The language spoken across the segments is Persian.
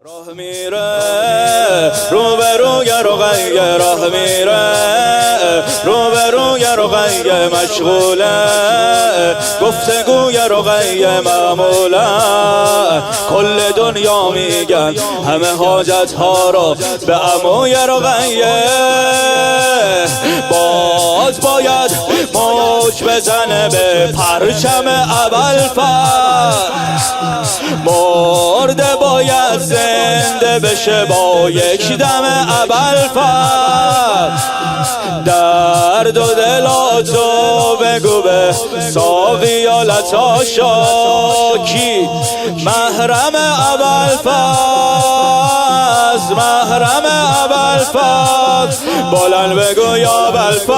راه میره رو به روی رقیه، راه میره رو به روی رقیه، مشغوله گفتگوی رقیه معموله. کل دنیا میگن همه حاجت ها رو به عموی رقیه، باز باید موج بزنه به پرچم ابوالفضل، مرده باید زنده بشه با یک دم ابوالفضل. درد و دلاتو بگو به ساقی و لطاشاکی، محرم ابوالفضل، محرم ابوالفضل، بلند بگو یا ابوالفضل،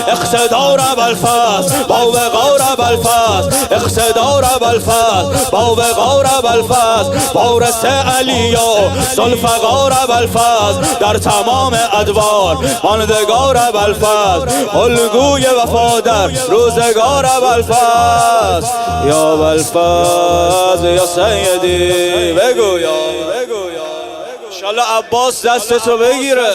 اقتدار ابوالفضل با وقار ابوالفضل، اقتدار ابوالفضل با وقار ابوالفضل، وارث علی و ذوالفقار ابوالفضل، در تمام ادوار ماندگار ابوالفضل، الگوی وفا در روزگار ابوالفضل. یا ابوالفضل یا سیدی بگو یا انشالله عباس دستتو بگیره.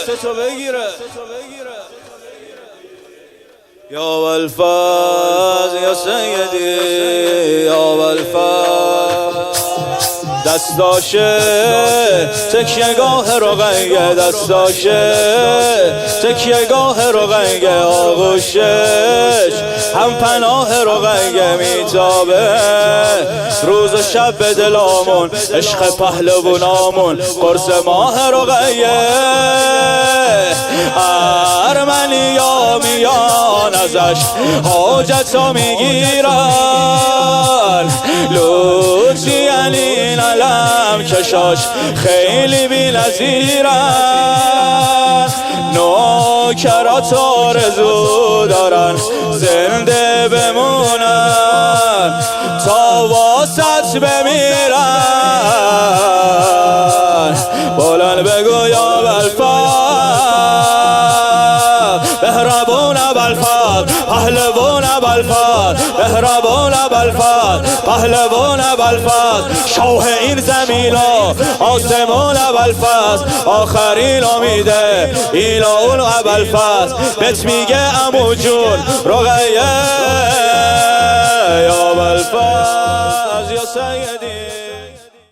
یا ابوالفضل یا سیدی یا ابوالفضل، دستاشه تکیه‌گاه رقیه، دستاشه تکیه‌گاه رقیه، آغوشش هم پناه رقیه میتابه، روز و شب به دلامون عشق پهلوانامون قرص ماه رقیه. ارمنیا میان ازش حاجتا میگیرن، لطفی علی علم کشاش خیلی بی نظیرن، نوکرات آرزو دارن زنده بمونن تا واسط بمیرن. بلند بگو یا ابوالفضل، مهربون ابوالفضل، پهلوان ابوالفضل، مهربون ابوالفضل، پهلوان ابوالفضل، شاه این زمینا آسمان ابوالفضل، آخرین امیده ایلان ابوالفضل، بهت میگه عمو جون رقیه یا ابوالفضل.